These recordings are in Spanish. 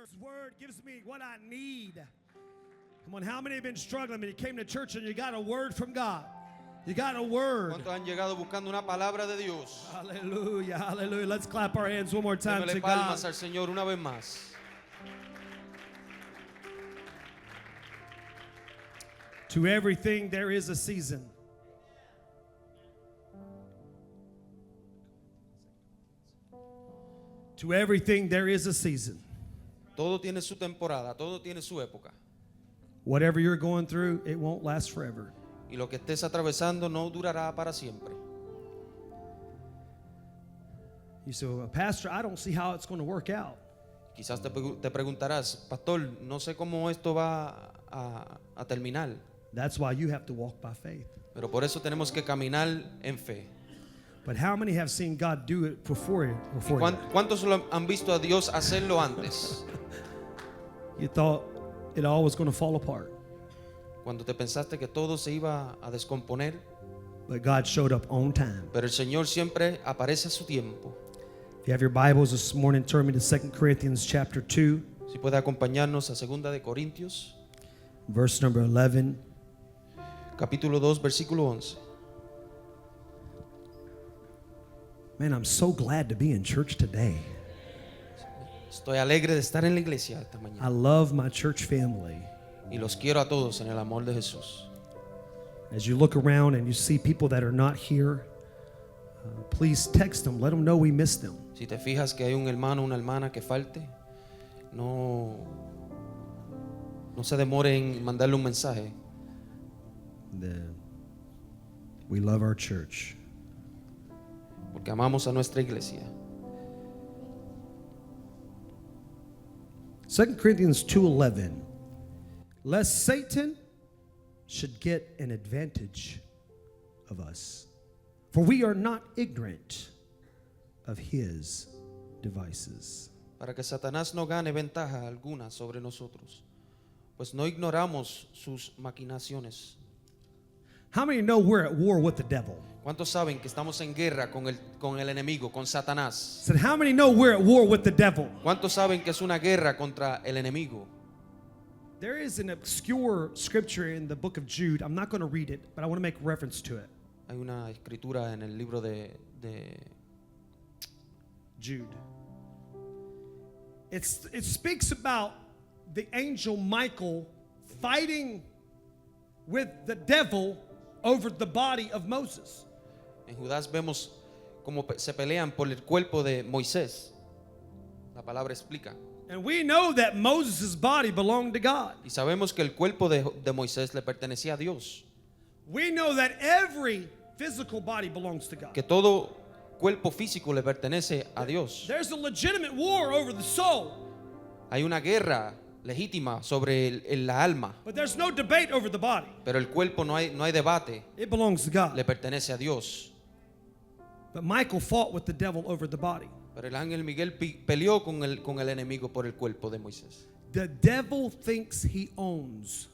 His word gives me what I need. Come on, how many have been struggling? You came to church and you got a word from God. You got a word. ¿Cuántos han llegado buscando una palabra de Dios? Hallelujah, hallelujah. Let's clap our hands one more time Démele to palmas God. al Señor una vez más. To everything there is a season. To everything there is a season. Todo tiene su temporada, todo tiene su época. Whatever you're going through, it won't last forever. Y lo que estés atravesando no durará para siempre. You say, well, Pastor, I don't see how it's going to work out. Quizás te preguntarás, pastor, no sé cómo esto va a terminar. That's why you have to walk by faith. Pero por eso tenemos que caminar en fe. But how many have seen God do it before you? ¿Cuántos han visto a Dios hacerlo antes? You thought it all was going to fall apart. Cuando te pensaste que todo se iba a descomponer, But God showed up on time. pero el Señor siempre aparece a su tiempo. If you have your Bibles this morning, turn me to 2 Corinthians chapter 2, Si puede acompañarnos a 2 de Corintios, verse number 11. capítulo 2, versículo 11. Man, I'm so glad to be in church today. Estoy alegre de estar en la iglesia esta I mañana love my church family. y los quiero a todos en el amor de Jesús. As you look around and you see people that are not here, please text them. Let them know we miss them. Si te fijas que hay un hermano o una hermana que falte, no se demore en mandarle un mensaje. We love our church. Porque amamos a nuestra iglesia. 2 Corinthians 2:11. Lest Satan should get an advantage of us, for we are not ignorant of his devices. Para que Satanás no gane ventaja alguna sobre nosotros, pues no ignoramos sus maquinaciones. How many know we're at war with the devil? ¿Cuántos saben que estamos en guerra con el enemigo, con Satanás? Said, how many know we're at war with the devil? ¿Cuántos saben que es una guerra contra el enemigo? There is an obscure scripture in the book of Jude. I'm not going to read it, but I want to make reference to it. Hay una escritura en el libro de Jude. It speaks about the angel Michael fighting with the devil over the body of Moses. En Judas vemos cómo se pelean por el cuerpo de Moisés. La palabra explica. And we know that Moses' body belonged to God. Y sabemos que el cuerpo de Moisés le pertenecía a Dios. We know that every physical body belongs to God. Que todo cuerpo físico le pertenece a Dios. There's a legitimate war over the soul. Hay una guerra legítima sobre la alma. But there's no debate over the body. Pero el cuerpo no hay debate. It belongs to God. Le pertenece a Dios. But Michael fought with the devil over the body. Pero el ángel Miguel peleó con el enemigo por el cuerpo de Moisés. The devil thinks he owns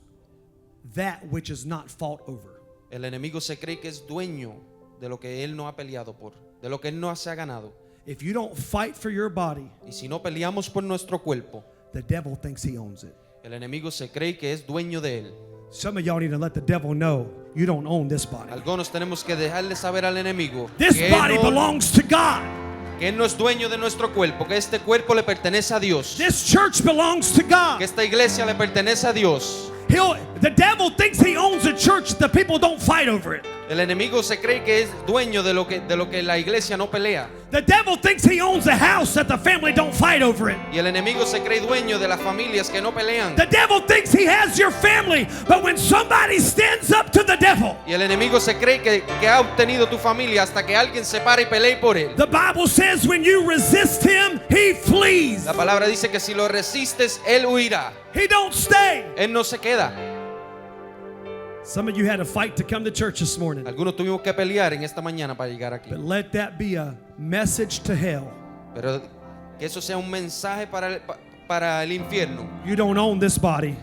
that which is not fought over. El enemigo se cree que es dueño de lo que él no ha peleado por, de lo que él no se ha ganado. If you don't fight for your body, Y si no peleamos por nuestro cuerpo, the devil thinks he owns it. el enemigo se cree que es dueño de él. Some of y'all need to let the devil know you don't own this body. Algunos tenemos que dejarle saber al enemigo This que body belongs to God. él no es dueño de nuestro cuerpo, que este cuerpo le pertenece a Dios, This church belongs to que God. esta iglesia le pertenece a Dios. The devil thinks he owns a church. The people don't fight over it. El enemigo se cree que es dueño de lo que la iglesia no pelea. The devil thinks he owns a house that the family don't fight over it. Y el enemigo se cree dueño de las familias que no pelean. The devil thinks he has your family, but when somebody stands up to the devil, Y el enemigo se cree que ha obtenido tu familia hasta que alguien se pare y pelee por él. the Bible says when you resist him, he flees. La palabra dice que si lo resistes, él huirá. He don't stay. Él no se queda. Some of you had to fight to come to church this morning. Algunos tuvimos que pelear en esta mañana para llegar aquí. But let that be a message to hell. Pero que eso sea un mensaje para el infierno. You don't own this body.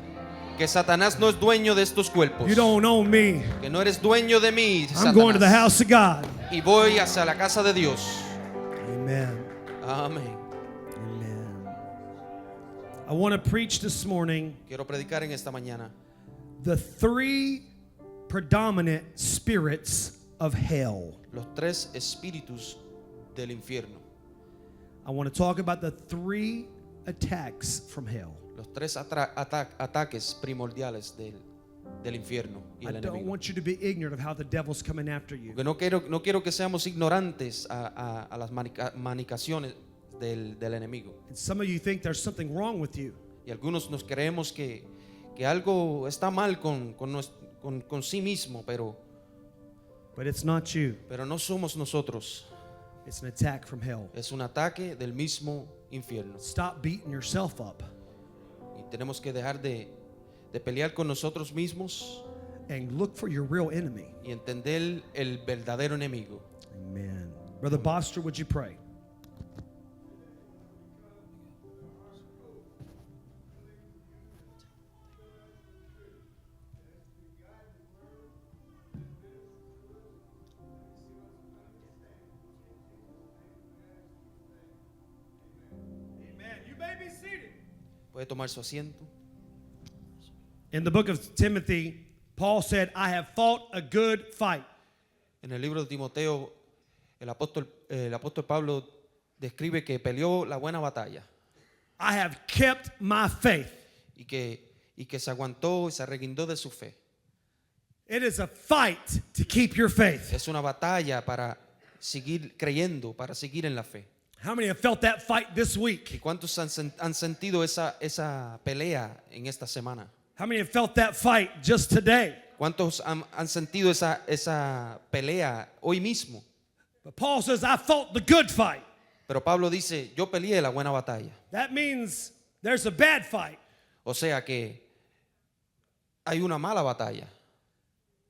Que Satanás no es dueño de estos cuerpos. You don't own me. Que no eres dueño de mí, I'm going to the Satanás. house of God. Y voy hacia la casa de Dios. Amen. Amén. Amen. I want to preach this morning Quiero predicar en esta mañana the three predominant spirits of hell. los tres espíritus del infierno. I want to talk about the three attacks from hell. Los tres ataques primordiales del infierno y I el don't enemigo. want you to be ignorant of how the devil's coming after you. Porque no quiero que seamos ignorantes a las manicaciones del enemigo. And some of you think there's something wrong with you. Y algunos nos creemos que algo está mal con sí mismo, But it's not you. pero no somos nosotros. It's an attack from hell. Es un ataque del mismo infierno. Stop beating yourself up Y tenemos que dejar de pelear con nosotros mismos and look for your real enemy. y entender el verdadero enemigo. Amen. Brother Boster, would you pray? Amen. You may be seated. Puede tomar su asiento. In the book of Timothy, Paul said, I have fought a good fight. En el libro de Timoteo, el apóstol Pablo describe que peleó la buena batalla I have kept my faith. y que se aguantó y se arreguindó de su fe. It is a fight to keep your faith. Es una batalla para seguir creyendo, para seguir en la fe. How many have felt that fight this ¿Y week? cuántos han sentido esa pelea en esta semana? How many have felt that fight just today? ¿Cuántos han sentido esa pelea hoy mismo? But Paul says, I fought the good fight. Pero Pablo dice, yo peleé la buena batalla. That means there's a bad fight. O sea que hay una mala batalla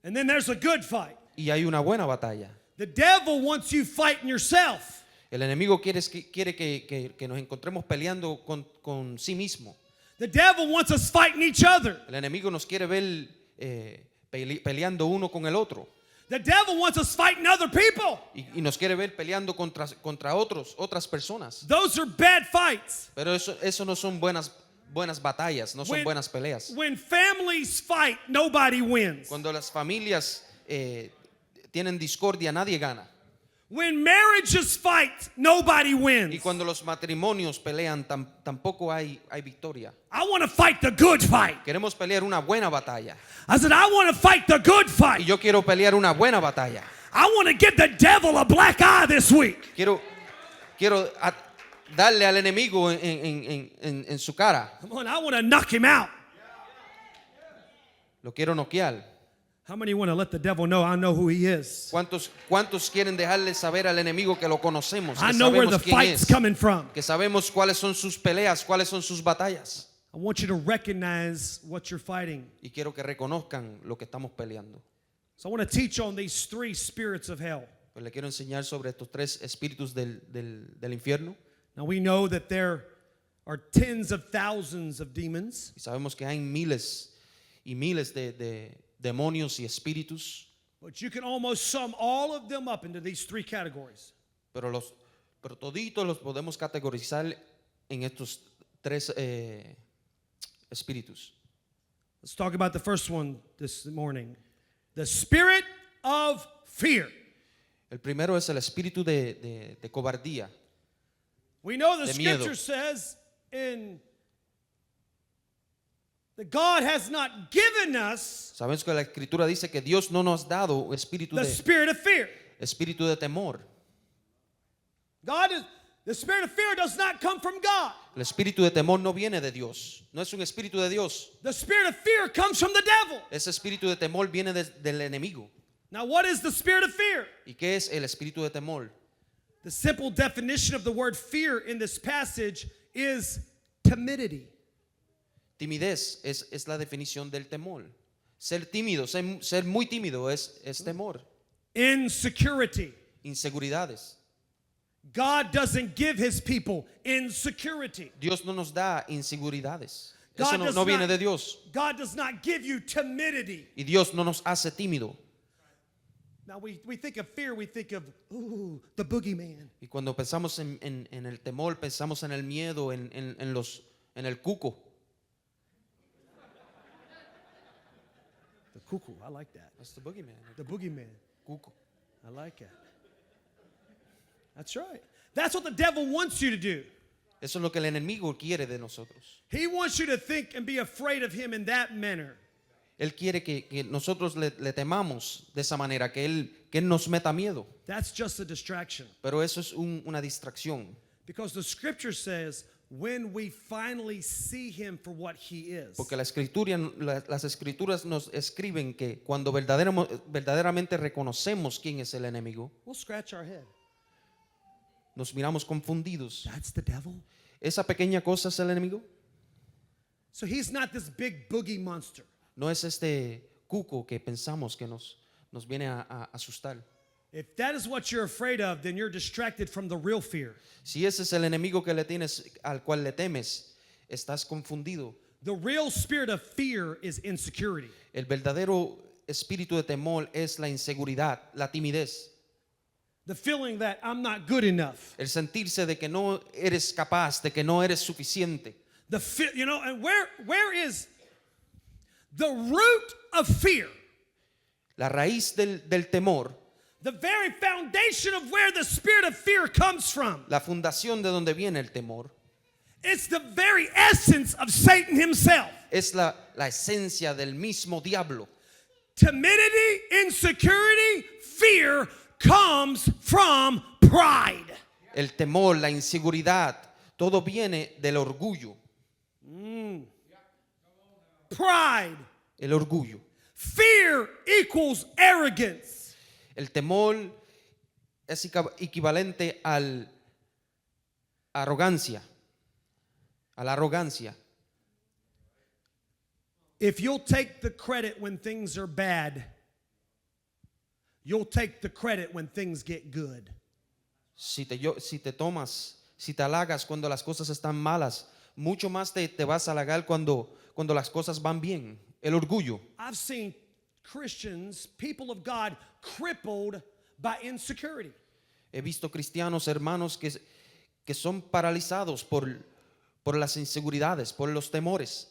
And then there's a good fight. y hay una buena batalla. The devil wants you fighting yourself. El enemigo quiere que nos encontremos peleando con sí mismo. The devil wants us fighting each other. El enemigo nos quiere ver peleando uno con el otro. The devil wants us fighting other people. Y nos quiere ver peleando contra otras personas. Those are bad fights. Pero eso no son buenas batallas, no son buenas peleas. When families fight, nobody wins. Cuando las familias tienen discordia, nadie gana. When marriages fight, nobody Y wins. cuando los matrimonios pelean, tampoco hay victoria. I want to fight the good fight. Queremos pelear una buena batalla. I said, I want to fight the good Y fight. yo quiero pelear una buena batalla. I want to get the devil a black eye this week. Quiero darle al enemigo en su cara. Come on, I want to knock him out. Lo quiero noquear. How many want to let the devil know I know who he is? ¿Cuántos quieren dejarle saber al enemigo que lo conocemos? I Que know where the sabemos quién fight's es, coming from. que sabemos cuáles son sus peleas, cuáles son sus batallas. I want you to recognize what you're fighting. Y quiero que reconozcan lo que estamos peleando. So I want to teach on these three spirits of hell. Pues le quiero enseñar sobre estos tres espíritus del infierno. Now we know that there are tens of thousands of demons. Y sabemos que hay miles y miles de demonios y espíritus. But you can almost sum all of them up into these three categories. Pero toditos los podemos categorizar en estos tres espíritus. Let's talk about the first one this morning. The spirit of fear. El primero es el espíritu de cobardía. We know the De miedo. scripture says that God has not given us Sabemos que la escritura dice que Dios no nos ha dado the spirit of fear. espíritu de temor. The spirit of fear does not come from God. El espíritu de temor no viene de Dios. No es un espíritu de Dios. The spirit of fear comes from the devil. Ese espíritu de temor viene del enemigo. Now, what is the spirit of fear? ¿Y qué es el espíritu de temor? The simple definition of the word fear in this passage is timidity. Timidez es la definición del temor. Ser tímido, ser muy tímido es temor. Insecurity. Inseguridades. God doesn't give his people insecurity. Dios no nos da inseguridades. God Eso does no viene not- de Dios. God does not give you timidity. Y Dios no nos hace tímido. Now, we think of fear, we think of, the boogeyman. Y cuando pensamos en el temor, pensamos en el miedo, en en el cuco. The cuckoo, I like that. That's the boogeyman. The boogeyman, Cuco. I like that. That's right. That's what the devil wants you to do. Eso es lo que el enemigo quiere de nosotros. He wants you to think and be afraid of him in that manner. Él quiere que nosotros le temamos de esa manera, que él nos meta miedo. That's just a distraction. Pero eso es una distracción. Because the scripture says, when we finally see him for what he is. Porque las escrituras nos escriben que cuando verdaderamente reconocemos quién es el enemigo, We'll scratch our head. nos miramos confundidos. That's the devil. ¿Esa pequeña cosa es el enemigo? So he's not this big boogie monster. No es este cuco que pensamos que nos viene a asustar. If that is what you're afraid of, then you're distracted from the real fear. Si ese es el enemigo que le tienes, al cual le temes, estás confundido. The real spirit of fear is insecurity. El verdadero espíritu de temor es la inseguridad, la timidez, The feeling that I'm not good enough. el sentirse de que no eres capaz, de que no eres suficiente. And where is the root of fear? La raíz del temor, The very foundation of where the spirit of fear comes from. la fundación de donde viene el temor, It's the very essence of Satan himself. es la esencia del mismo diablo. Timidity, insecurity, fear comes from pride. El temor, la inseguridad, todo viene del orgullo. Pride. El orgullo. Fear equals arrogance. El temor es equivalente a la arrogancia. If you'll take the credit when things are bad, you'll take the credit when things get good. Si te halagas cuando las cosas están malas, mucho más te vas a halagar cuando las cosas van bien. El orgullo. I've seen Christians, people of God, crippled by insecurity. He visto cristianos, hermanos, que son paralizados por las inseguridades, por los temores.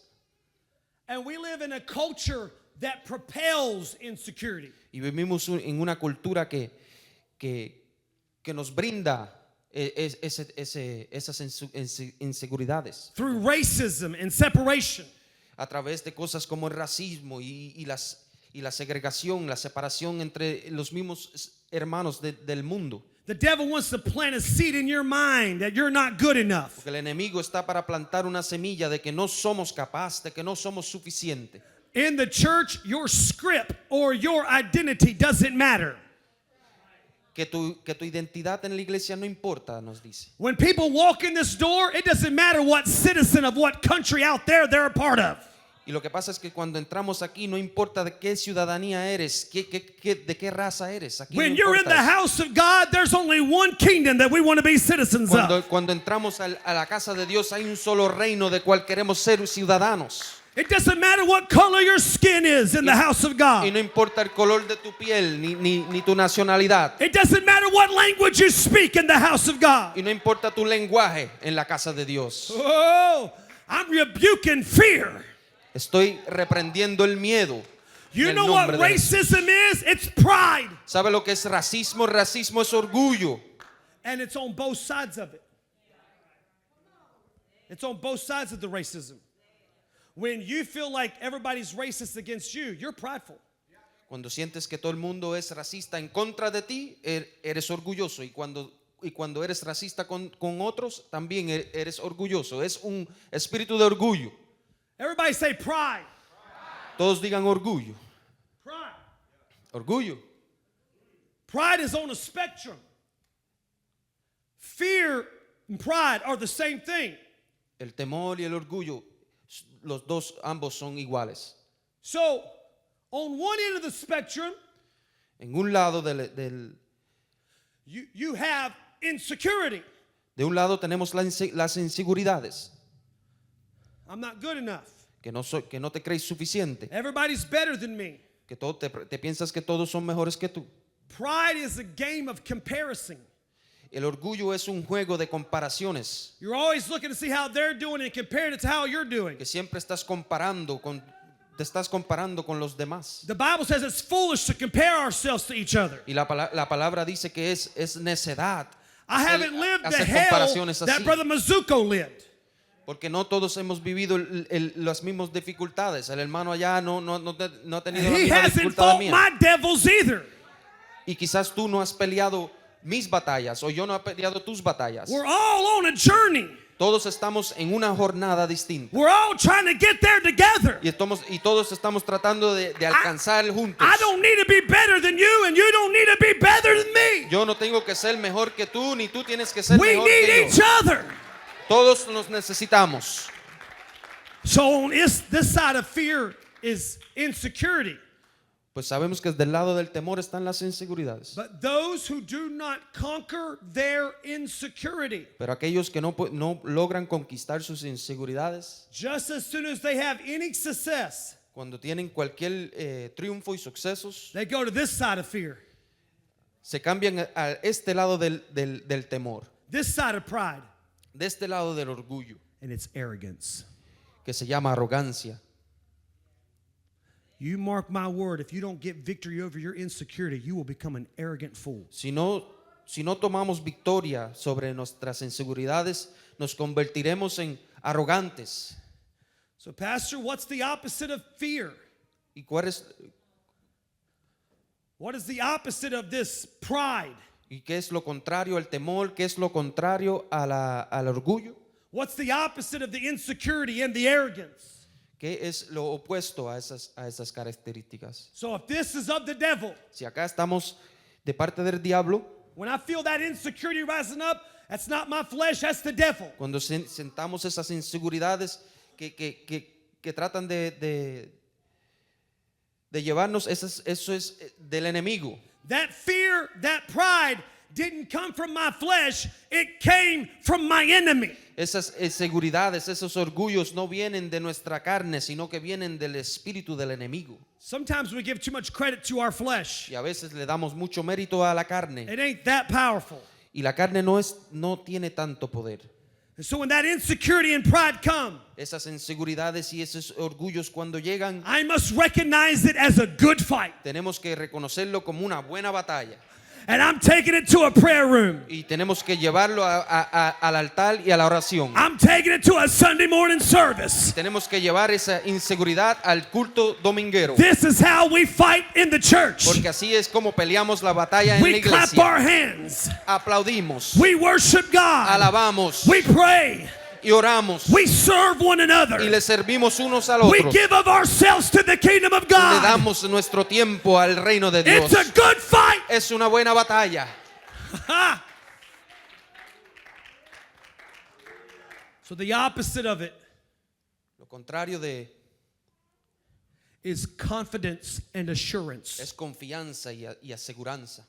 And we live in a culture that propels insecurity. Y vivimos en una cultura que nos brinda esas inseguridades Through racism and separation. a través de cosas como el racismo y la segregación, la separación entre los mismos hermanos del mundo. The devil wants to plant a seed in your mind that you're not good enough. Porque el enemigo está para plantar una semilla de que no somos capaces, de que no somos suficientes. In the church, your script or your identity doesn't matter. Que tu identidad en la iglesia no importa, nos dice. When people walk in this door, it doesn't matter what citizen of what country out there they're a part of. Y lo que pasa es que cuando entramos aquí no importa de qué ciudadanía eres, de qué raza eres. Aquí When no you're in importa the eso. house of God, there's only one kingdom that we want to be citizens of. Cuando entramos a la casa de Dios hay un solo reino de cual queremos ser ciudadanos. It doesn't matter what color your skin is in the house of Y God. no importa el color de tu piel ni tu nacionalidad. It doesn't matter what language you speak in the house of God. Y no importa tu lenguaje en la casa de Dios. Oh, I'm rebuking fear. Estoy reprendiendo el miedo. You en el know what nombre de Jesús. racism is? It's pride. ¿Sabe lo que es racismo? Racismo es orgullo. And it's on both sides of it. It's on both sides of the racism. When you feel like everybody's racist against you, you're prideful. Cuando sientes que todo el mundo es racista en contra de ti, eres orgulloso. Y cuando eres racista con otros, también eres orgulloso. Es un espíritu de orgullo. Everybody say pride. Todos digan orgullo. Pride. Orgullo. Pride is on a spectrum. Fear and pride are the same thing. El temor y el orgullo, ambos son iguales. So, on one end of the spectrum, En un lado you have insecurity. de un lado tenemos las inseguridades, I'm not good enough. que no te crees suficiente, Everybody's better than me. que te piensas que todos son mejores que tú. Pride is a game of comparison. El orgullo es un juego de comparaciones, You're always looking to see how they're doing and comparing it to how you're doing. que siempre te estás comparando con los demás. The Bible says it's foolish to compare ourselves to each other. Y la palabra dice que es necedad I haven't lived the hacer hell comparaciones that así. Brother Mizuko lived. Porque no todos hemos vivido las mismas dificultades. El hermano allá no ha tenido la He misma hasn't dificultad fought mía. my devils either. Y quizás tú no has peleado mis batallas o yo no he peleado tus batallas. We're all on a journey. Todos estamos en una jornada distinta. We're all trying to get there together. Y todos estamos tratando de alcanzar juntos. I don't need to be better than you, and you don't need to be better than me. Yo no tengo que ser mejor que tú, ni tú tienes que ser We mejor que need each yo. other. Todos nos necesitamos. So on this side of fear is insecurity. Pues sabemos que del lado del temor están las inseguridades. But those who do not conquer their insecurity, Pero aquellos que no logran conquistar sus inseguridades, just as soon as they have any success, cuando tienen cualquier triunfo y sucesos, they go to this side of fear, se cambian a este lado del temor, this side of pride, de este lado del orgullo, and it's arrogance. que se llama arrogancia. You mark my word, if you don't get victory over your insecurity, you will become an arrogant fool. Si no tomamos victoria sobre nuestras inseguridades, nos convertiremos en arrogantes. So, Pastor, what's the opposite of fear? ¿Y cuál es, What is the opposite of this pride? y qué es lo contrario al temor? ¿Qué es lo contrario al orgullo? What's the opposite of the insecurity and the arrogance? ¿Qué es lo opuesto a esas características? So, if this is of the devil, Si acá estamos de parte del diablo, when I feel that insecurity rising up, that's not my flesh, that's the devil. cuando sentamos esas inseguridades que tratan de llevarnos, eso es del enemigo. That fear, that pride didn't come from my flesh, it came from my enemy. Esas inseguridades, esos orgullos no vienen de nuestra carne, sino que vienen del espíritu del enemigo. Sometimes we give too much credit to our flesh. Y a veces le damos mucho mérito a la carne. It ain't that powerful. Y la carne no tiene tanto poder. And so when that insecurity and pride come, Esas inseguridades y esos orgullos cuando llegan, I must recognize it as a good fight. tenemos que reconocerlo como una buena batalla. And I'm taking it to a prayer room. Y tenemos que llevarlo al altar y a la oración. I'm taking it to a Sunday morning service. Tenemos que llevar esa inseguridad al culto dominguero. This is how we fight in the church. Porque así es como peleamos la batalla en la We clap iglesia. our hands. Aplaudimos, We worship God. alabamos We pray. y oramos We serve one y another. le servimos unos al We otro. give of ourselves to the kingdom of Le God. damos nuestro tiempo al reino de Dios. It's a good fight. Es una buena batalla. Ha! So the opposite of it Lo contrario is confidence and assurance. es confianza y aseguranza.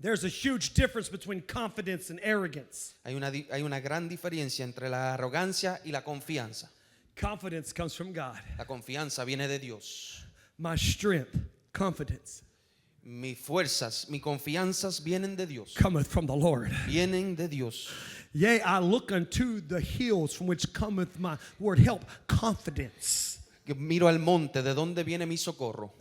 There's a huge difference between confidence and arrogance. Hay una gran diferencia entre la arrogancia y la confianza. Confidence comes from God. La confianza viene de Dios. My strength, confidence, Mis fuerzas, mis confianzas vienen de Dios. cometh from the Lord. Vienen de Dios. Yea, I look unto the hills from which cometh my word help. Confidence Que miro al monte, ¿de dónde viene mi socorro?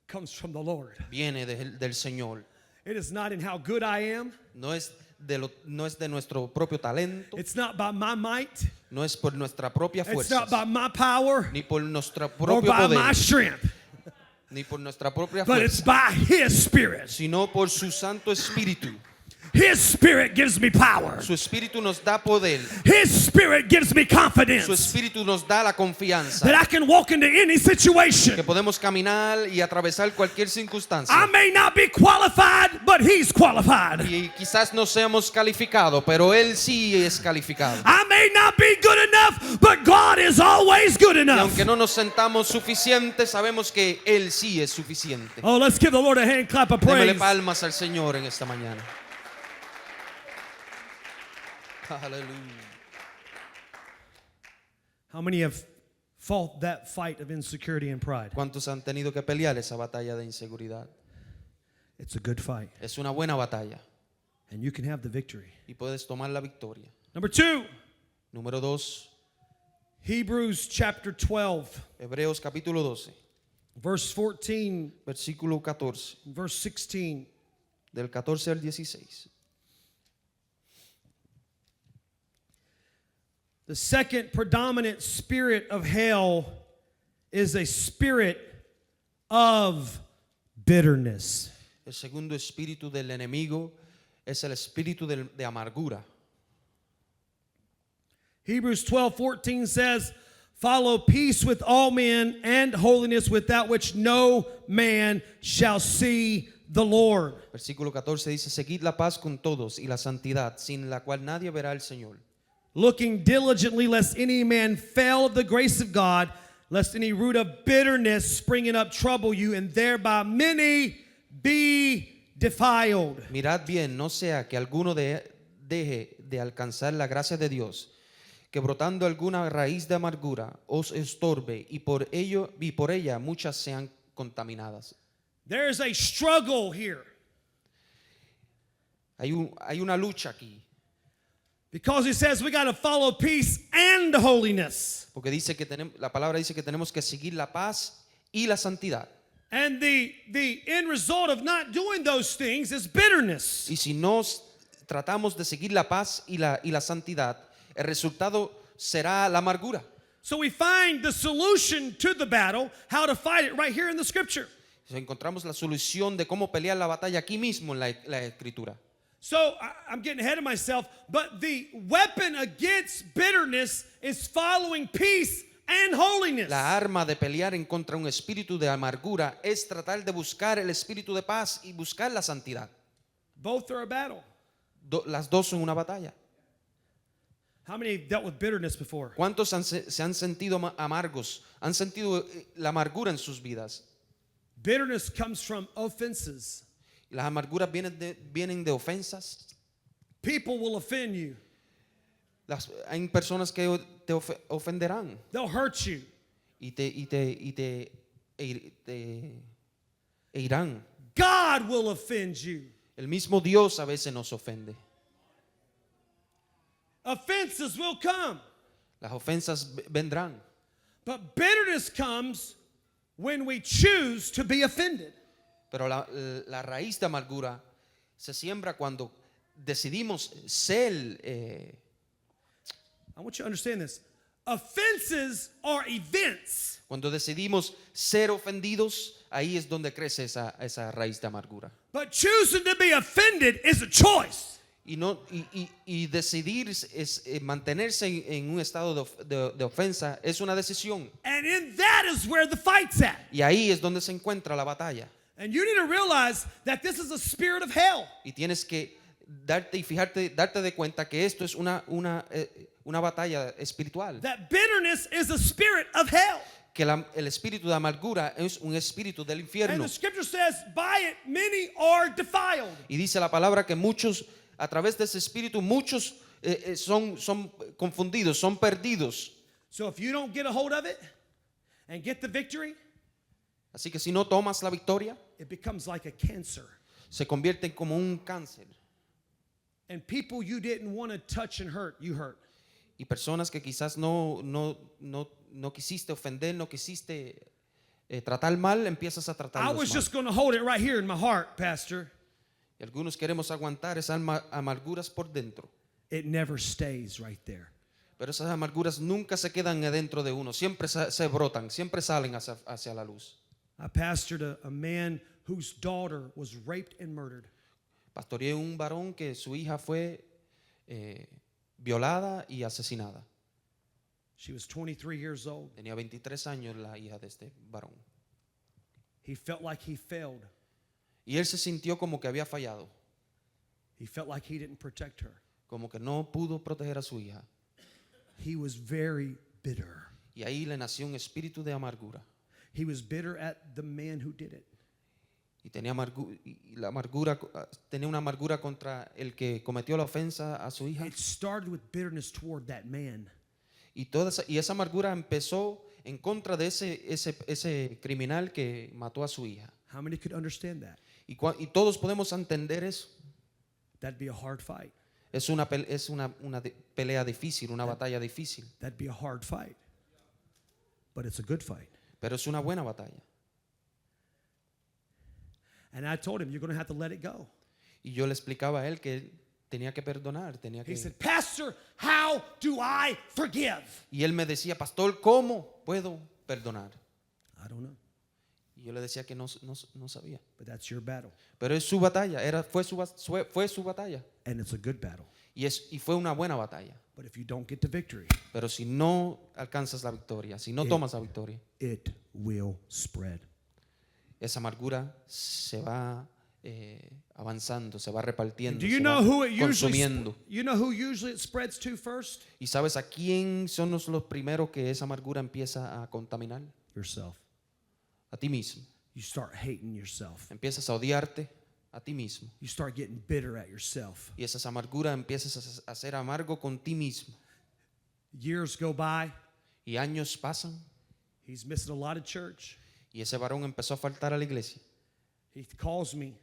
comes from the Lord. Viene del Señor. It is not in how good I am. No es de nuestro propio talento, It's not by my might. no es por nuestra propia It's fuerza, not by my power ni por nuestro or propio by my poder, strength. ni por nuestra propia But it's fuerza, by His Spirit. sino por su Santo Espíritu. His Spirit gives me power. Su Espíritu nos da poder, His Spirit gives me su confidence Espíritu nos da la confianza, that I can walk into any situation. que podemos caminar y atravesar cualquier circunstancia. I may not be qualified, but He's qualified. Y quizás no seamos calificados, pero Él sí es calificado. I may not be good enough, but God is always good Y enough. aunque no nos sentamos suficientes, sabemos que Él sí es suficiente. Oh, let's give the Lord a hand clap of Démosle praise. palmas al Señor en esta mañana. Aleluya. How many have fought that fight of insecurity and pride? ¿Cuántos han tenido que pelear esa batalla de inseguridad? It's a good fight. Es una buena batalla. and you can have the victory. y puedes tomar la victoria. Number 2, Número 2, Hebrews chapter 12, Hebreos capítulo 12, verse 14, versículo 14, verse 16. del 14 al 16. The second predominant spirit of hell is a spirit of bitterness. El segundo espíritu del enemigo es el espíritu de amargura. Hebrews 12:14 says, "Follow peace with all men and holiness, without which no man shall see the Lord." Versículo 14 dice, seguid la paz con todos y la santidad, sin la cual nadie verá al Señor. Looking diligently lest any man fail of the grace of God, lest any root of bitterness springing up trouble you, and thereby many be defiled. Mirad bien, no sea que alguno deje de alcanzar la gracia de Dios, que brotando alguna raíz de amargura os estorbe y por ella muchas sean contaminadas. There is a struggle here Hay una lucha aquí, because he says we got to follow peace and holiness. porque dice que la palabra dice que tenemos que seguir la paz y la santidad. And the end result of not doing those things is bitterness. Y si no tratamos de seguir la paz y la santidad, el resultado será la amargura. So we find the solution to the battle, how to fight it, right here in the scripture. Encontramos la solución de cómo pelear la batalla aquí mismo en la escritura. So I'm getting ahead of myself, but the weapon against bitterness is following peace and holiness. La arma de pelear en contra un espíritu de amargura es tratar de buscar el espíritu de paz y buscar la santidad. Both are a battle. Las dos son una batalla. How many have dealt with bitterness before? ¿Cuántos se han sentido amargos? ¿Han sentido la amargura en sus vidas? Bitterness comes from offenses. Las amarguras vienen de ofensas. People will offend you. Hay personas que te ofenderán They'll hurt you. y te irán. God will offend you. El mismo Dios a veces nos ofende. Offenses will come. Las ofensas vendrán. But bitterness comes when we choose to be offended. Pero la raíz de amargura se siembra cuando decidimos ser. I want you to understand this. Offenses are events. Cuando decidimos ser ofendidos, ahí es donde crece esa raíz de amargura. But choosing to be offended is a choice. Y decidir es mantenerse en un estado de ofensa es una decisión. And in that is where the fight's at. Y ahí es donde se encuentra la batalla. And you need to realize that this is a spirit of hell. Y tienes que darte de cuenta que esto es una batalla espiritual. That bitterness is a spirit of hell. Que el espíritu de amargura es un espíritu del And infierno. the scripture says, by it many are defiled. Y dice la palabra que muchos, a través de ese espíritu, muchos son confundidos, son perdidos. So if you don't get a hold of it and get the victory, Así que si no tomas la victoria, it becomes like a cancer. se convierte como un cáncer. And people you didn't want to touch and hurt, you hurt. Y personas que quizás no quisiste ofender, no quisiste tratar mal, empiezas a I tratarlos was mal. just going to hold it right here in my heart, Pastor. Y algunos queremos aguantar esas amarguras por dentro. It never stays right there. Pero esas amarguras nunca se quedan adentro de uno, siempre se brotan, siempre salen hacia la luz. I pastored a man whose daughter was raped and murdered. Pastoreé un varón que su hija fue violada y asesinada. She was 23 years old. Tenía 23 años la hija de este varón. He felt like he failed. Y él se sintió como que había fallado, He felt like he didn't protect her. como que no pudo proteger a su hija. He was very bitter. Y ahí le nació un espíritu de amargura. He was bitter at the man who did it. Y tenía una amargura contra el que cometió la ofensa a su hija. It started with bitterness toward that man. Y esa amargura empezó en contra de ese criminal que mató a su hija. How many could understand that? Y todos podemos entender eso. That'd be a hard fight. Es una pelea difícil, una batalla difícil, That'd be a hard fight. But it's a good fight. pero es una buena batalla. And I told him, you're going to have to let it go. Y yo le explicaba a él que él tenía que perdonar, tenía He que... said, Pastor, how do I forgive? Y él me decía, pastor, ¿cómo puedo perdonar? I don't know, Y yo le decía que no sabía. but that's your battle. Pero es su batalla, fue su batalla. And it's a good battle. Y fue una buena batalla. But if you don't get the victory, Pero si no alcanzas la victoria, si no tomas la victoria, it will spread. esa amargura se va avanzando, se va repartiendo, Do you se know va who it usually consumiendo. you know who usually it spreads to first? ¿Y sabes a quién son los primeros que esa amargura empieza a contaminar? Yourself. A ti mismo. You start hating yourself. Empiezas a odiarte a ti mismo. You start getting bitter at yourself. Y esa amargura empiezas a ser amargo con ti mismo. Years go by. Y años pasan He's missing a lot of church. y ese varón empezó a faltar a la iglesia. He calls me.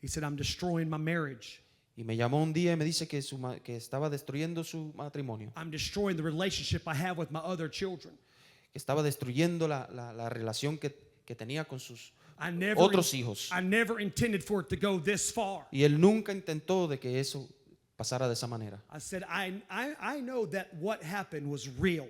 He said, I'm destroying my marriage. Y me llamó un día y me dice que estaba destruyendo su matrimonio, I'm destroying the relationship I have with my other children. que estaba destruyendo la relación que tenía con sus I never, otros hijos. I never intended for it to go this far. Y él nunca intentó de que eso pasara de esa manera. I said, I know that what happened was real.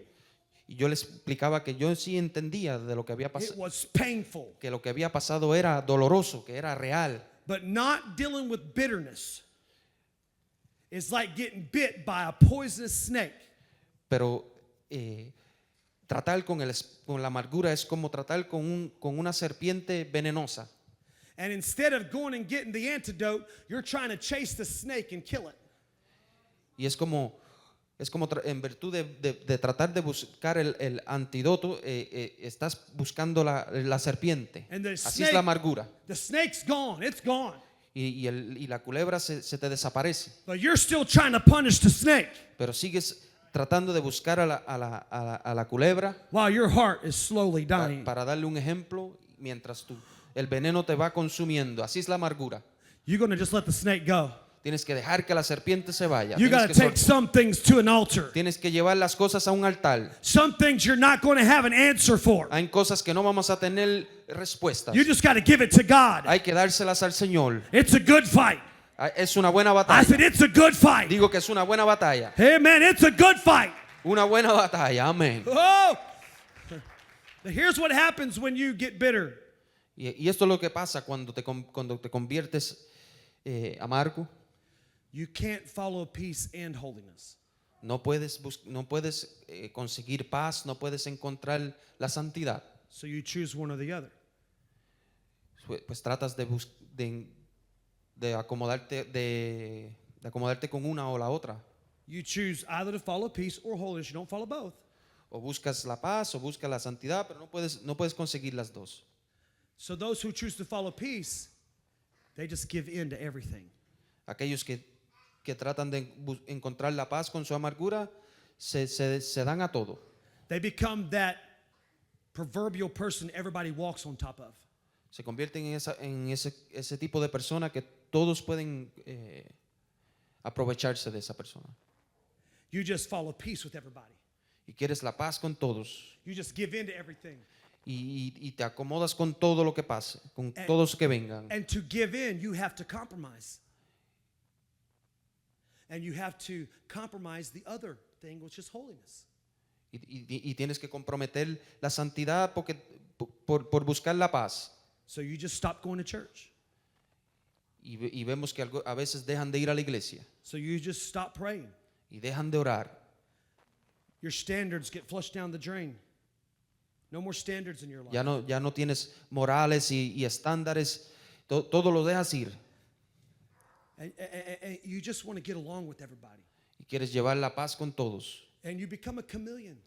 Y yo le explicaba que yo sí entendía de lo que había It pasado, was painful. que lo que había pasado era doloroso, que era real. But not dealing with bitterness is like getting bit by a poisonous snake. Pero tratar con la amargura es como tratar con una serpiente venenosa. And instead of going and getting the antidote, you're trying to chase the snake and kill it. Y es como en virtud de tratar de buscar el antídoto, estás buscando la serpiente. And the Así es la amargura. The snake's gone. It's gone. Y la culebra se te desaparece. But you're still trying to punish the snake Pero sigues tratando de buscar a la culebra while your heart is slowly dying. para darle un ejemplo mientras el veneno te va consumiendo. Así es la amargura. You're going to just let the snake go. Tienes que dejar que la serpiente se vaya. You got to take some things to an altar. Tienes que llevar las cosas a un altar. Some things you're not going to have an answer for. Hay cosas que no vamos a tener respuestas. You just got to give it to God. Hay que dárselas al Señor. It's a good fight. Es una buena I batalla. said it's a good fight. Digo que es una buena batalla. Amen. It's a good fight. Una buena batalla. Amén. Oh. Here's what happens when you get bitter. Y esto es lo que pasa cuando te conviertes amargo. You can't follow peace and holiness. No puedes conseguir paz, no puedes encontrar la santidad. So you choose one or the other. Pues tratas de acomodarte con una o la otra. You choose either to follow peace or holiness. You don't follow both. O buscas la paz o buscas la santidad, pero no puedes conseguir las dos. So those who choose to follow peace, they just give in to everything. Aquellos que tratan de encontrar la paz con su amargura se dan a todo. They become that proverbial person everybody walks on top of. Se convierten en ese tipo de persona que todos pueden aprovecharse de esa persona. You just follow peace with everybody. Y quieres la paz con todos. You just give in to everything. Y te acomodas con todo lo que pase, con todos que vengan. And to give in, you have to compromise. And you have to compromise the other thing, which is holiness. Y tienes que comprometer la santidad por buscar la paz. So you just stop going to church. Y vemos que a veces dejan de ir a la iglesia. So you just stop praying. Y dejan de orar. Your standards get flushed down the drain. No more standards in your life. Ya no tienes morales y estándares. Todo lo dejas ir. And you just want to get along with everybody. Y quieres llevar la paz con todos. And you become a chameleon.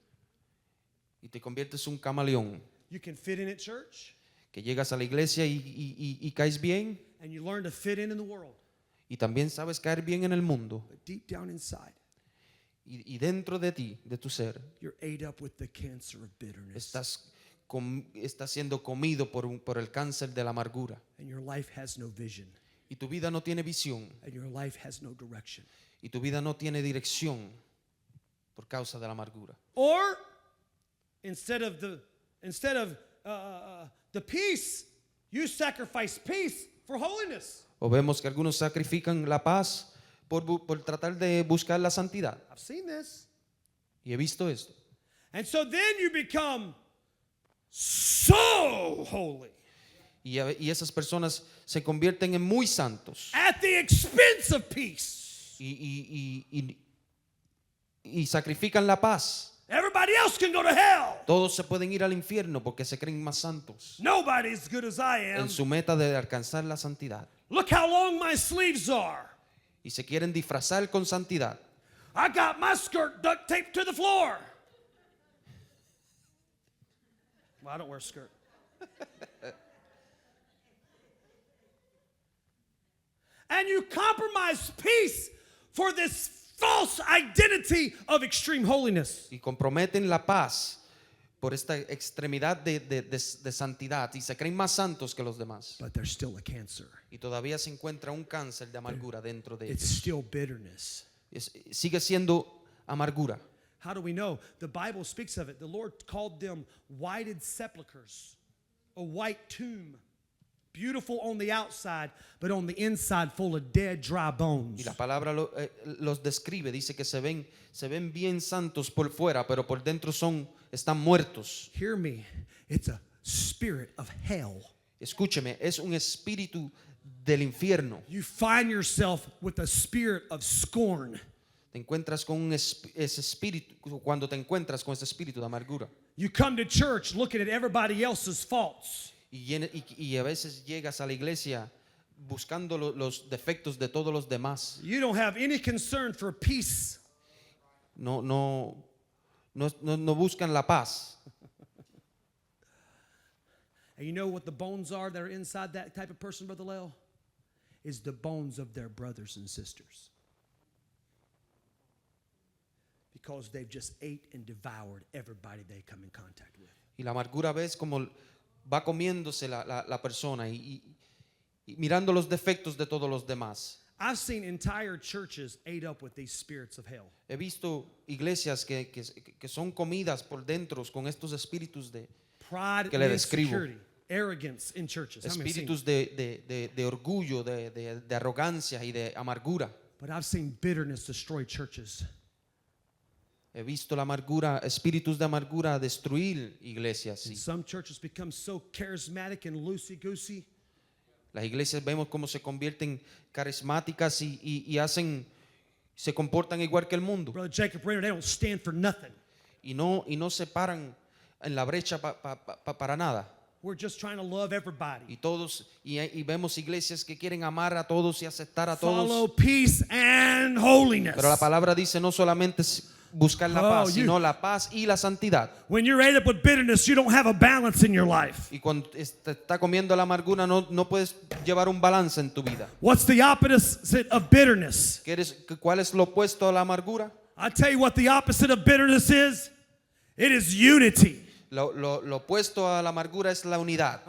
Y te conviertes en un camaleón. You can fit in at church. Que llegas a la iglesia y caes bien. And you learn to fit in the world. Y también sabes caer bien en el mundo. But deep down inside, Y dentro de ti, de tu ser, you're ate up with the cancer of bitterness. estás siendo comido por el cáncer de la amargura. And your life has no vision. y tu vida no tiene visión and your life has no direction. y tu vida no tiene dirección por causa de la amargura. Or instead of the peace, you sacrifice peace for holiness. O vemos que algunos sacrifican la paz por tratar de buscar la santidad. I've seen this. Y he visto esto. And so then you become so holy Y esas personas se convierten en muy santos at the expense of peace. y sacrifican la paz. Everybody else can go to hell. Todos se pueden ir al infierno porque se creen más santos Nobody's as good as I am. en su meta de alcanzar la santidad. Look how long my sleeves are. Y se quieren disfrazar con santidad. I got my skirt duct taped to the floor. Well, I don't wear a skirt. And you compromise peace for this false identity of extreme holiness. Y comprometen la paz por esta extremidad de santidad y se creen más santos que los demás. But there's still a cancer. Y todavía se encuentra un cáncer de amargura dentro de It's ellos. still bitterness. Sigue siendo amargura. How do we know? The Bible speaks of it. The Lord called them whited sepulchres, a white tomb. Beautiful on the outside, but on the inside full of dead, dry bones. Y la palabra los describe, dice que se ven bien santos por fuera, pero por dentro están muertos. Hear me. It's a spirit of hell. Escúcheme, es un espíritu del infierno. You find yourself with a spirit of scorn. Te encuentras con ese espíritu, cuando te encuentras con ese espíritu de amargura. You come to church looking at everybody else's faults. Y a veces llegas a la iglesia buscando los defectos de todos los demás. You don't have any concern for peace. No buscan la paz. And you know what the bones are that are inside that type of person, Brother Leo? Is the bones of their brothers and sisters. Because they've just ate and devoured everybody they come in contact with. Y la amargura ves como va comiéndose la persona y mirando los defectos de todos los demás. I've seen entire churches ate up with these spirits of hell. He visto iglesias que son comidas por dentro con estos espíritus de Pride que le and describo. insecurity, arrogance in churches. How many have seen espíritus de orgullo, de arrogancia y de amargura. But I've seen bitterness destroy churches. He visto la amargura, espíritus de amargura destruir iglesias. And some churches become so charismatic and loosey-goosey. Las iglesias vemos cómo se convierten carismáticas y se comportan igual que el mundo. Brother Jacob Renner, they don't stand for nothing. Y no se paran en la brecha para nada. We're just trying to love everybody. Y vemos iglesias que quieren amar a todos y aceptar a Follow todos. peace and holiness. Pero la palabra dice no solamente buscar la paz, sino la paz y la santidad. When you're ate up with bitterness, you don't have a balance in your life. Y cuando te está comiendo la amargura, no puedes llevar un balance en tu vida. What's the opposite of bitterness? ¿Cuál es lo opuesto a la amargura? I'll tell you what the opposite of bitterness is. It is unity. Lo opuesto a la amargura es la unidad.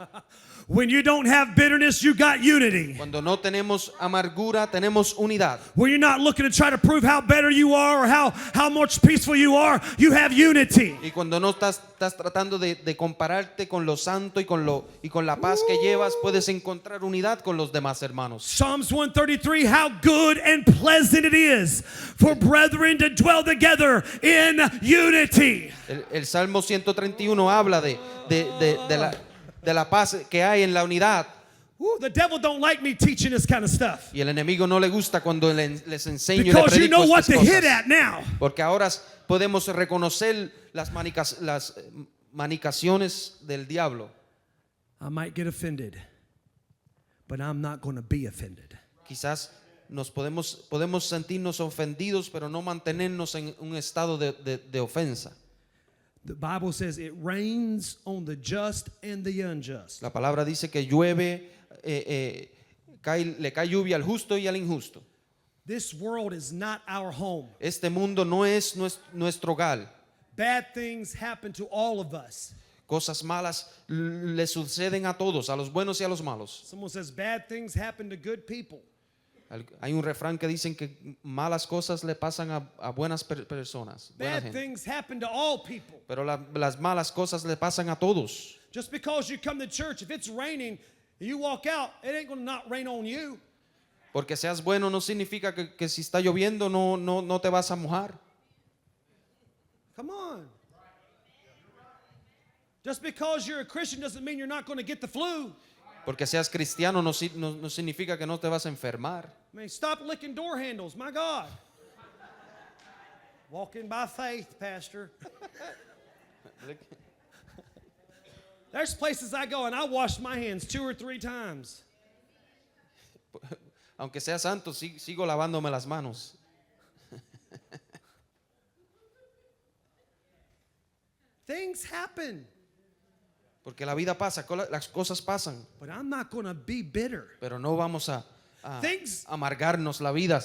When you don't have bitterness, you got unity. Cuando no tenemos amargura, tenemos unidad. When you're not looking to try to prove how better you are or how much peaceful you are, you have unity. Y cuando no estás tratando de compararte con lo santo y con la paz que llevas, puedes encontrar unidad con los demás hermanos. Psalms 133, how good and pleasant it is for brethren to dwell together in unity. El Salmo 131 habla de la paz que hay en la unidad. The devil don't like me teaching this kind of stuff. Y el enemigo no le gusta cuando les enseño y le Because you predico know what estas to hit cosas. at now. Porque ahora podemos reconocer las manicaciones del diablo. I might get offended, but I'm not going to be offended. Quizás podemos sentirnos ofendidos, pero no mantenernos en un estado de ofensa. The Bible says it rains on the just and the unjust. La palabra dice que llueve, le cae lluvia al justo y al injusto. This world is not our home. Este mundo no es nuestro hogar. Bad things happen to all of us. Cosas malas le suceden a todos, a los buenos y a los malos. Someone says bad things happen to good people. Hay un refrán que dicen que malas cosas le pasan a buenas personas. Buena Bad gente. things happen to all people. Pero las malas cosas le pasan a todos. Just because you come to church, if it's raining, you walk out, it ain't going to not rain on you. Porque seas bueno no significa que si está lloviendo no te vas a mojar. Come on. Just because you're a Christian doesn't mean you're not going to get the flu. Porque seas cristiano no significa que no te vas a enfermar. I mean, stop licking door handles. My God. Walking by faith, Pastor. There's places I go and I wash my hands 2 or 3 times. Aunque sea santo, sigo lavándome las manos. Things happen, Porque la vida pasa, las cosas pasan. but I'm not going to be bitter. Pero no vamos a Things- amargarnos la vida.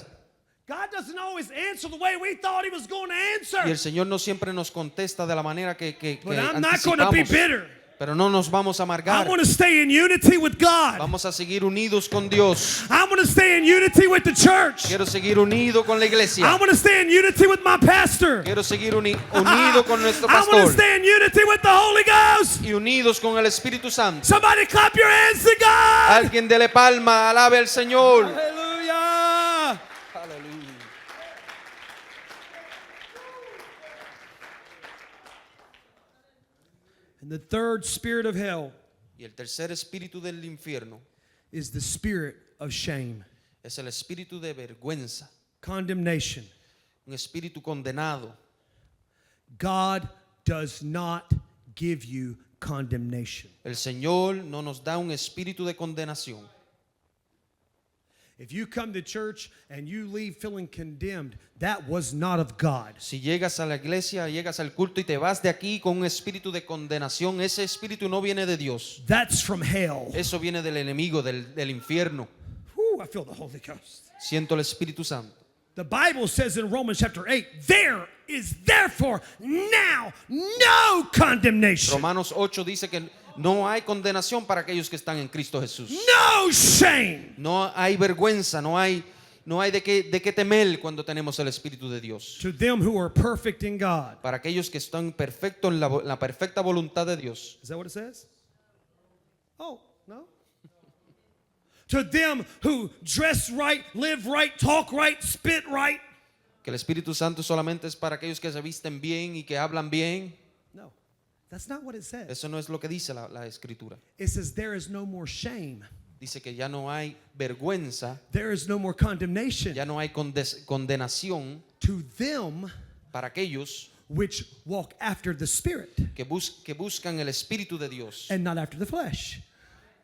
God doesn't always answer the way we thought He was going to answer. Y el Señor no siempre nos contesta de la manera que But I'm not going to be anticipamos. bitter. Pero no nos vamos a I amargar. want to stay in unity with God. Vamos a seguir unidos con Dios. I want to stay in unity with the church. Quiero seguir unido con la I iglesia. want to stay in unity with my pastor. Quiero seguir unido con nuestro I want to pastor. stay in unity with the Holy Ghost. Y unidos con el Espíritu Santo. Somebody clap your hands to God. Alguien dele palma, alabe al Señor. Hallelujah. Aleluya. And the third spirit of hell Y el tercer espíritu del infierno is the spirit of shame, es el espíritu de vergüenza, condemnation. un espíritu condenado. God does not give you condemnation. El Señor no nos da un espíritu de condenación. If you come to church and you leave feeling condemned, that was not of God. Si llegas a la iglesia, llegas al culto y te vas de aquí con un espíritu de condenación, ese espíritu no viene de Dios. That's from hell. Eso viene del enemigo, del infierno. Whew, I feel the Holy Ghost. Siento el Espíritu Santo. The Bible says in Romans chapter 8, there is therefore now no condemnation, Romanos 8 dice que no hay condenación para aquellos que están en Cristo Jesús. no shame. No hay vergüenza, no hay de qué temer cuando tenemos el Espíritu de Dios. To them who are perfect in God. Para aquellos que están perfectos en la perfecta voluntad de Dios. Is that what it says? Oh, no. To them who dress right, live right, talk right, spit right. Que el Espíritu Santo solamente es para aquellos que se visten bien y que hablan bien. No, that's not what it says. Eso no es lo que dice la Escritura. It says there is no more shame. Dice que ya no hay vergüenza, There is no more condemnation ya no hay condenación to them para aquellos which walk after the Spirit que buscan el Espíritu de Dios and not after the flesh.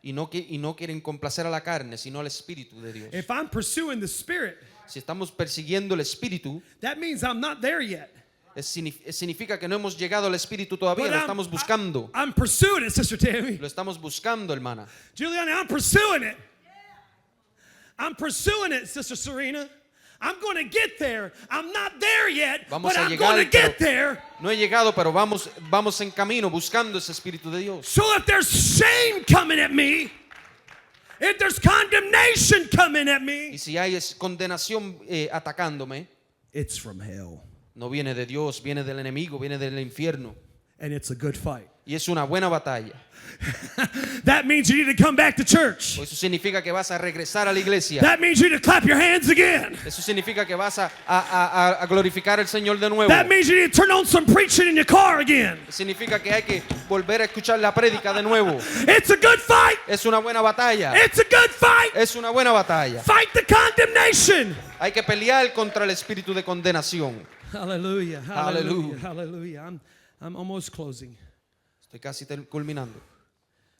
y no quieren complacer a la carne, sino al Espíritu de Dios. If I'm pursuing the Spirit, Si estamos persiguiendo el Espíritu, that means I'm not there yet. significa que no hemos llegado al Espíritu todavía, But lo estamos buscando. I'm pursuing it, Sister Tammy. Lo estamos buscando, hermana. Juliana, I'm pursuing it. I'm pursuing it, Sister Serena. I'm going to get there. I'm not there yet, Vamos but a I'm llegar, going to get pero there. no he llegado, pero vamos en camino buscando ese Espíritu de Dios. So if there's shame coming at me, if there's condemnation coming at Y me, si hay condenación atacándome, it's from hell. no viene de Dios, viene del enemigo, viene del infierno. And it's a good fight. Y es una buena batalla. That means you need to come back to church. Eso significa que vas a regresar a la iglesia. That means you need to clap your hands again. Eso significa que vas a glorificar al Señor de nuevo. That means you need to turn on some preaching in your car again. Significa que hay que volver a escuchar la prédica de nuevo. It's a good fight. Es una buena batalla. It's a good fight. Es una buena batalla. Fight the condemnation. Hay que pelear contra el espíritu de condenación. Hallelujah. Hallelujah. Hallelujah. I'm almost closing. Estoy casi culminando.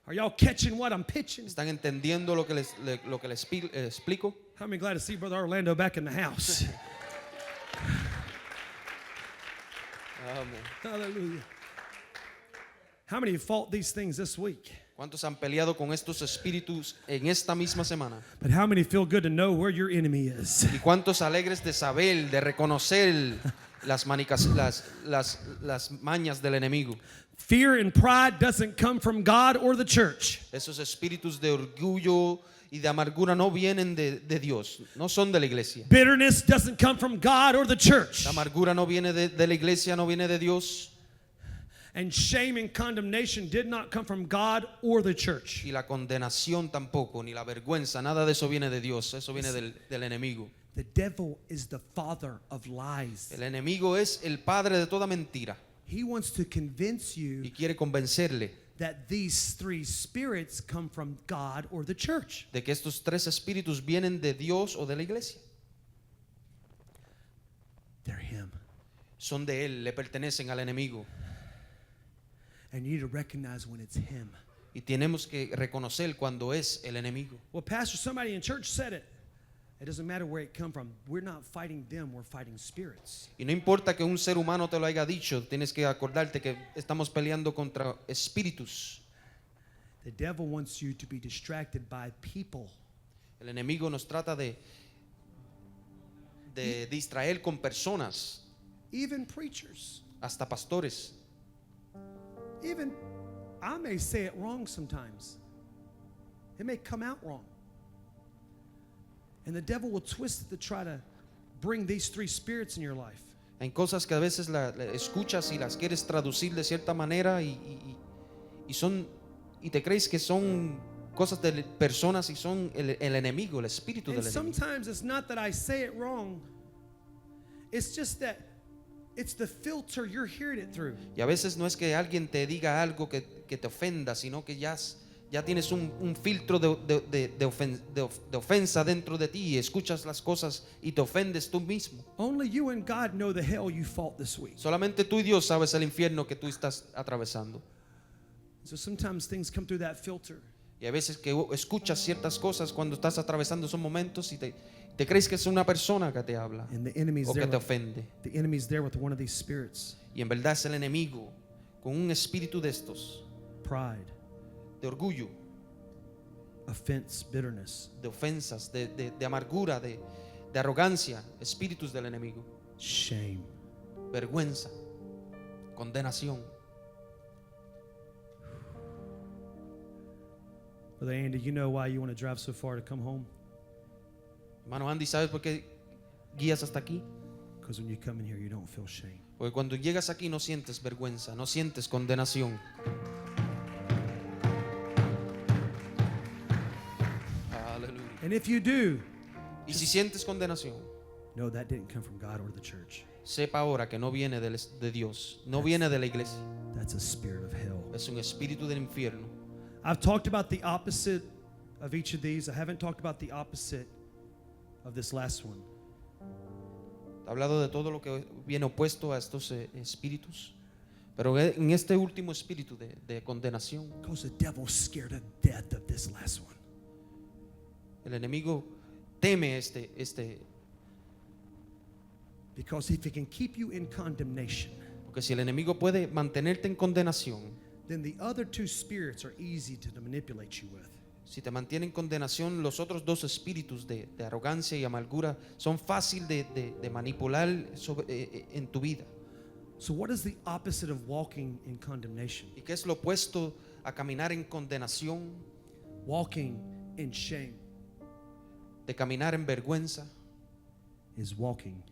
Are y'all catching what I'm pitching? ¿Están entendiendo lo que les explico? How many glad to see Brother Orlando back in the house? Hallelujah. How many fought these things this week? ¿Cuántos han peleado con estos espíritus en esta misma semana? But how many feel good to know where your enemy is? ¿Y cuántos alegres de saber, de reconocer las mañas del enemigo? Fear and pride doesn't come from God or the church. Esos espíritus de orgullo y de amargura no vienen de Dios, no son de la iglesia. Bitterness doesn't come from God or the church. La amargura no viene de la iglesia, no viene de Dios. And shame and condemnation did not come from God or the church. Y la condenación tampoco, ni la vergüenza, nada de eso viene de Dios, eso viene del enemigo. The devil is the father of lies. El enemigo es el padre de toda mentira He wants to convince you y quiere convencerle that these three spirits come from God or the church. de que estos tres espíritus vienen de Dios o de la iglesia. They're him. Son de él, le pertenecen al enemigo. And you need to recognize when it's him. Y tenemos que reconocer cuando es el enemigo. Well, Pastor, somebody in church said it. It doesn't matter where it come from. We're not fighting them, we're fighting spirits. Y no importa que un ser humano te lo haya dicho, tienes que acordarte que estamos peleando contra espíritus. The devil wants you to be distracted by people. El enemigo nos trata de distraer con personas, Even preachers. hasta pastores. Even, I may say it wrong sometimes. It may come out wrong. And the devil will twist it to try to bring these three spirits in your life. Hay cosas que a veces la escuchas y las quieres traducir de cierta manera y te crees que son cosas de personas y son el enemigo, el espíritu And del enemigo. sometimes it's not that I say it wrong. It's just that it's the filter you're hearing it through. Y a veces no es que alguien te diga algo que te ofenda, sino que ya tienes un filtro de ofensa dentro de ti y escuchas las cosas y te ofendes tú mismo. Only you and God know the hell you fought this week. Solamente tú y Dios sabes el infierno que tú estás atravesando. So sometimes things come through that filter. Y a veces que escuchas ciertas cosas cuando estás atravesando esos momentos y te crees que es una persona que te habla And the enemy's o there. que te ofende. The enemy's there with one of these spirits. Y en verdad es el enemigo con un espíritu de estos, Pride, de orgullo, offense, bitterness, de ofensas, de amargura, de arrogancia, espíritus del enemigo, shame. vergüenza, condenación. Brother Andy, you know why you want to drive so far to come home? Hermano Andy, ¿sabes por qué guías hasta aquí? Because when you come in here, you don't feel shame. Porque cuando llegas aquí no sientes vergüenza, no sientes condenación. Aleluya. And if you do, Y si sientes condenación, no, that didn't come from God or the church. sepa ahora que no viene de Dios, no viene de la iglesia, That's a spirit of hell. es un espíritu del infierno. I've talked about the opposite of each of these. I haven't talked about the opposite of this last one. He hablado de todo lo que viene opuesto a estos espíritus, pero en este último espíritu de condenación, Because the devil's scared to death of this last one. el enemigo teme Because if he can keep you in condemnation, porque si el enemigo puede mantenerte en condenación, then the other two spirits are easy to manipulate you with. si te mantiene en condenación, los otros dos espíritus de arrogancia y amargura son fácil de manipular en tu vida. So what is the opposite of walking in condemnation? ¿Y qué es lo opuesto a caminar en condenación, Walking in shame de caminar en vergüenza? is walking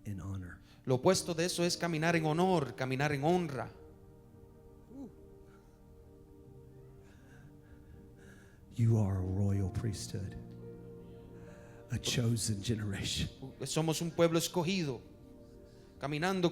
in honor. Lo opuesto de eso es caminar en honor, caminar en honra. You are a royal priesthood, a chosen generation. Somos un pueblo escogido, caminando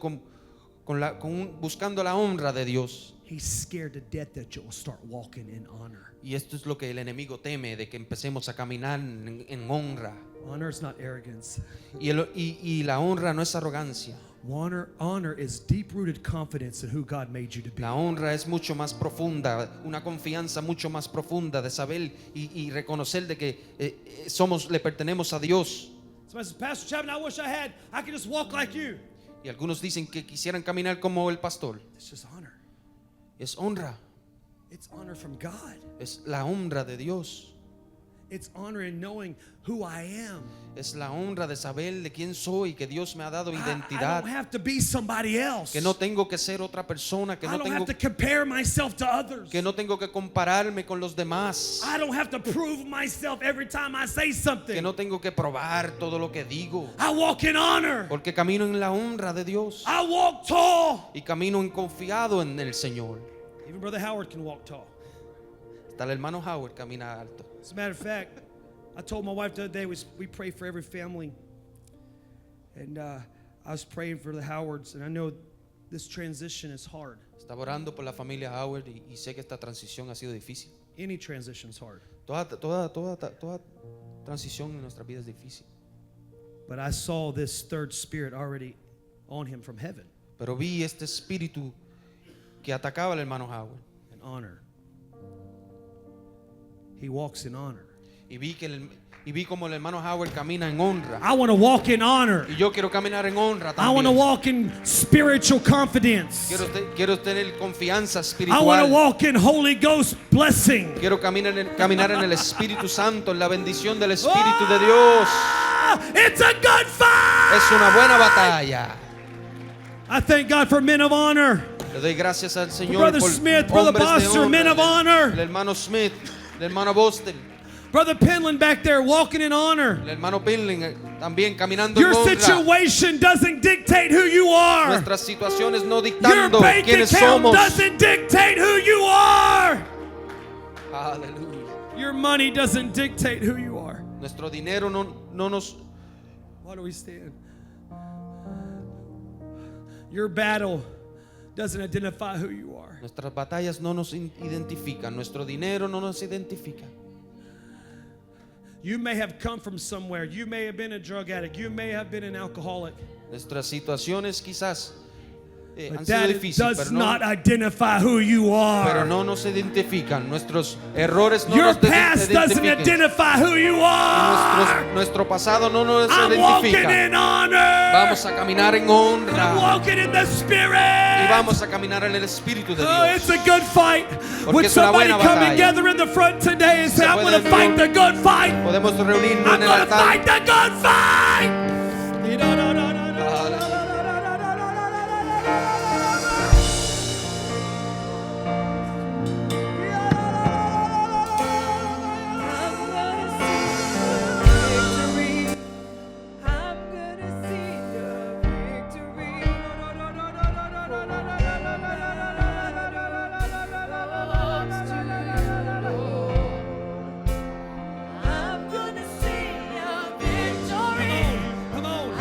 buscando la honra de Dios. He's scared to death that you'll start walking in honor. Y esto es lo que el enemigo teme, de que empecemos a caminar en honra. Honor is not arrogance. Y la honra no es arrogancia. Honor is deep-rooted confidence in who God made you to be. La honra es mucho más profunda, una confianza mucho más profunda de saber y reconocer de que le pertenecemos a Dios. Somebody says, Pastor Chapman, I could just walk like you. Y algunos dicen que quisieran caminar como el pastor. It's just honor. Es honra. It's honor from God. Es la honra de Dios. It's honor in knowing who I am. Es la honra de saber de quién soy, que Dios me ha dado I identidad, don't have to be somebody else. que no tengo que ser otra persona, que I no don't tengo, have to compare myself to others. que no tengo que compararme con los demás, I don't have to prove myself every time I say something. que no tengo que probar todo lo que digo, I walk in honor. porque camino en la honra de Dios I walk tall. y camino en confiado en el Señor. Even Brother Howard can walk tall. Hasta el hermano Howard camina alto. As a matter of fact, I told my wife the other day, we pray for every family. And I was praying for the Howards, and I know this transition is hard. Estaba orando por la familia Howard y sé que esta transición ha sido difícil. Any transition is hard. Toda transición en nuestra vida es difícil. But I saw this third spirit already on him from heaven, Pero vi este espíritu que atacaba al hermano Howard. in honor. He walks in honor. Y vi como el hermano Howard camina en honra. I want to walk in honor. Y yo quiero caminar en honra I want to también. walk in spiritual confidence. Quiero tener confianza I want to espiritual. walk in Holy Ghost blessing. Quiero caminar en el Espíritu Santo, en la bendición del Espíritu de Dios. Ah, it's a good fight. Es una buena batalla. I thank God for men of honor. Le doy gracias al Señor Brother por Smith, Brother hombres de Foster, men of honor. El hermano Smith, el hermano Boston, Brother Penland back there walking in honor. el hermano Pinling también caminando Your en honra. situation doesn't dictate who you are. Nuestras situaciones no Your dictando bank quiénes account somos. doesn't dictate who you are. Aleluya. Your money doesn't dictate who you are. Nuestro dinero no nos... Why do we stand? Your battle doesn't identify who you are. Nuestras batallas no nos identifican. Nuestro dinero no nos identifica. You may have come from somewhere. You may have been a drug addict. You may have been an alcoholic. Nuestras situaciones quizás han But sido that difíciles, does not identify who you pero are. no nos identifican. Nuestros errores no Your nos past doesn't identifican. identify who you are. Nuestro pasado no nos I'm walking identifica. in honor. Vamos a caminar en I'm honra walking in the y Spirit. vamos a caminar en el Espíritu de Oh, Dios. it's a good fight. Porque Would es una somebody buena come batalla. together in the front today and say, Se I'm going to puede fight the good fight. Podemos reunirnos I'm en el going to altar. fight the good fight. Come on.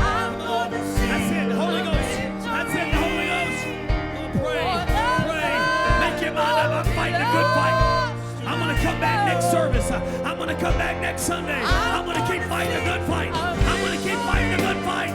That's it, the Holy Ghost. That's it, the Holy Ghost. Oh, pray. Make your mind up. I'm fighting a good fight. I'm going to come back next service. I'm going to come back next Sunday. I'm going to keep fighting a good fight. I'm going to keep fighting a good fight.